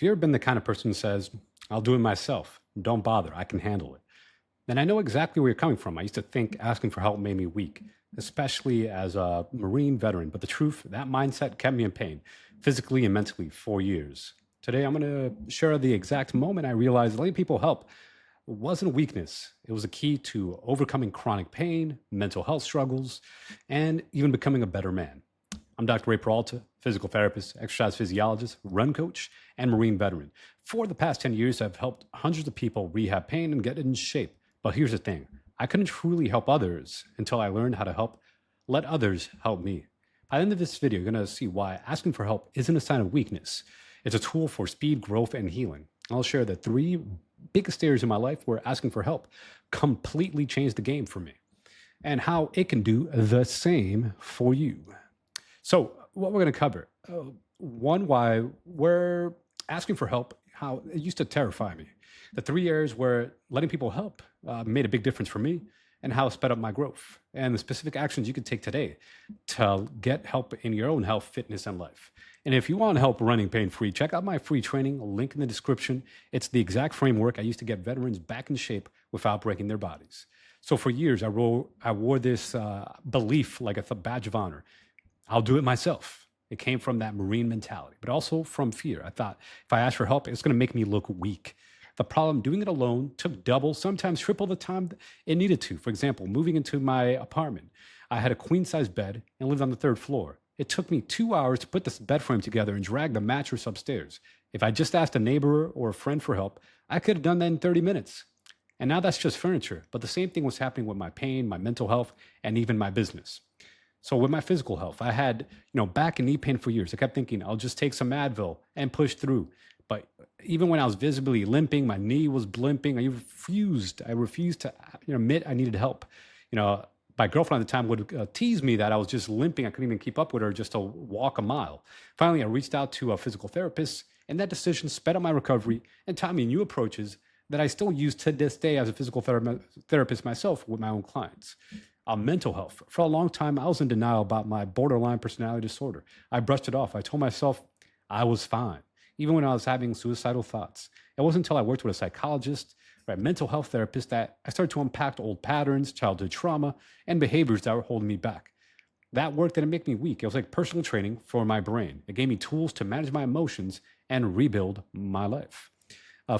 If you've ever been the kind of person who says, I'll do it myself, don't bother, I can handle it, then I know exactly where you're coming from. I used to think asking for help made me weak, especially as a Marine veteran. But the truth, that mindset kept me in pain, physically and mentally, for years. Today, I'm going to share the exact moment I realized letting people help wasn't a weakness. It was a key to overcoming chronic pain, mental health struggles, and even becoming a better man. I'm Dr. Ray Peralta, physical therapist, exercise physiologist, run coach, and Marine veteran. For the past 10 years, I've helped hundreds of people rehab pain and get in shape. But here's the thing, I couldn't truly help others until I learned how to let others help me. By the end of this video, you're going to see why asking for help isn't a sign of weakness. It's a tool for speed, growth, and healing. I'll share the three biggest areas in my life where asking for help completely changed the game for me and how it can do the same for you. So what we're going to cover, one, why we're asking for help, how it used to terrify me. The three areas where letting people help made a big difference for me and how it sped up my growth, and the specific actions you can take today to get help in your own health, fitness, and life. And if you want help running pain-free, check out my free training, link in the description. It's the exact framework I used to get veterans back in shape without breaking their bodies. So for years, I wore this belief like a badge of honor. I'll do it myself. It came from that Marine mentality, but also from fear. I thought if I ask for help, it's going to make me look weak. The problem, doing it alone took double, sometimes triple the time it needed to. For example, moving into my apartment, I had a queen-size bed and lived on the third floor. It took me 2 hours to put this bed frame together and drag the mattress upstairs. If I just asked a neighbor or a friend for help, I could have done that in 30 minutes. And now that's just furniture. But the same thing was happening with my pain, my mental health, and even my business. So with my physical health, I had, back and knee pain for years. I kept thinking, I'll just take some Advil and push through. But even when I was visibly limping, my knee was blimping, I refused to admit I needed help. My girlfriend at the time would tease me that I was just limping. I couldn't even keep up with her just to walk a mile. Finally, I reached out to a physical therapist, and that decision sped up my recovery and taught me new approaches that I still use to this day as a physical therapist myself with my own clients. Mental health. For a long time, I was in denial about my borderline personality disorder. I brushed it off. I told myself I was fine, even when I was having suicidal thoughts. It wasn't until I worked with a psychologist, a mental health therapist, that I started to unpack old patterns, childhood trauma, and behaviors that were holding me back. That work didn't make me weak. It was like personal training for my brain. It gave me tools to manage my emotions and rebuild my life.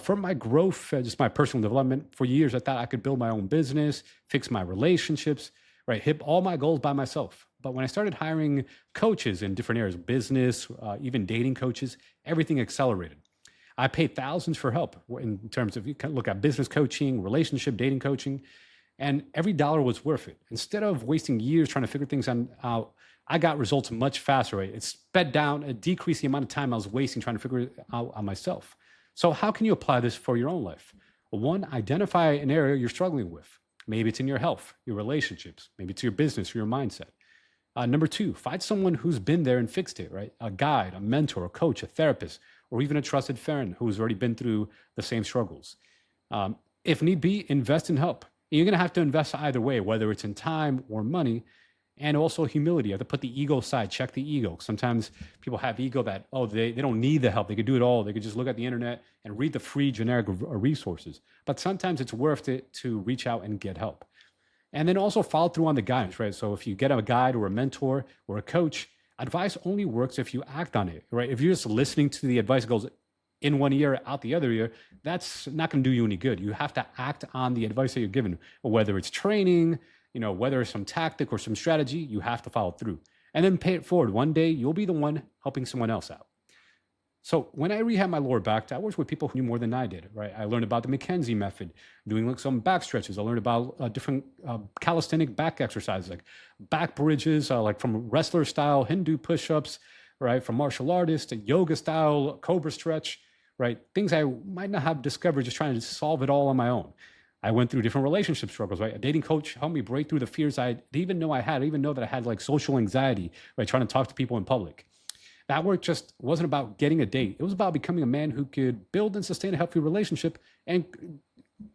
From my growth, just my personal development, for years, I thought I could build my own business, fix my relationships, hit all my goals by myself. But when I started hiring coaches in different areas, business, even dating coaches, everything accelerated. I paid thousands for help in terms of, you can look at business coaching, relationship, dating coaching, and every dollar was worth it. Instead of wasting years trying to figure things out, I got results much faster. Right? It sped down, it decreased the amount of time I was wasting trying to figure it out on myself. So how can you apply this for your own life? Well, one, identify an area you're struggling with. Maybe it's in your health, your relationships, maybe it's your business or your mindset. Number two, find someone who's been there and fixed it, right? A guide, a mentor, a coach, a therapist, or even a trusted friend who's already been through the same struggles. If need be, invest in help. You're going to have to invest either way, whether it's in time or money, and also humility. You have to put the ego aside, check the ego. Sometimes people have ego that, they don't need the help. They could do it all. They could just look at the internet and read the free generic resources. But sometimes it's worth it to reach out and get help. And then also follow through on the guidance, right? So if you get a guide or a mentor or a coach, advice only works if you act on it, right? If you're just listening to the advice that goes in one ear, out the other ear, that's not going to do you any good. You have to act on the advice that you're given, whether it's training, whether it's some tactic or some strategy, you have to follow through and then pay it forward. One day you'll be the one helping someone else out. So when I rehabbed my lower back, I worked with people who knew more than I did, right? I learned about the McKenzie method, doing some back stretches. I learned about different calisthenic back exercises, like back bridges, like from wrestler style Hindu push-ups, right? From martial artists to yoga style cobra stretch, right? Things I might not have discovered just trying to solve it all on my own. I went through different relationship struggles, right? A dating coach helped me break through the fears I didn't even know I had. I didn't even know that I had like social anxiety, right? Trying to talk to people in public. That work just wasn't about getting a date. It was about becoming a man who could build and sustain a healthy relationship and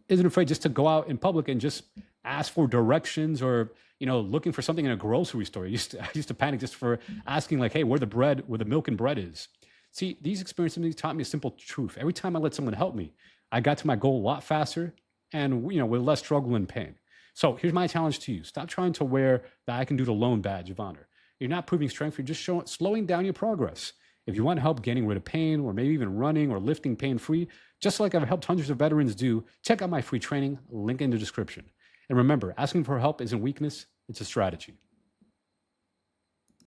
isn't afraid just to go out in public and just ask for directions or, looking for something in a grocery store. I used to panic just for asking like, hey, where the milk and bread is. See, these experiences taught me a simple truth. Every time I let someone help me, I got to my goal a lot faster and with less struggle and pain. So here's my challenge to you. Stop trying to wear the I can do it alone badge of honor. You're not proving strength, you're just slowing down your progress. If you want help getting rid of pain or maybe even running or lifting pain free, just like I've helped hundreds of veterans do, check out my free training, link in the description. And remember, asking for help isn't weakness, it's a strategy.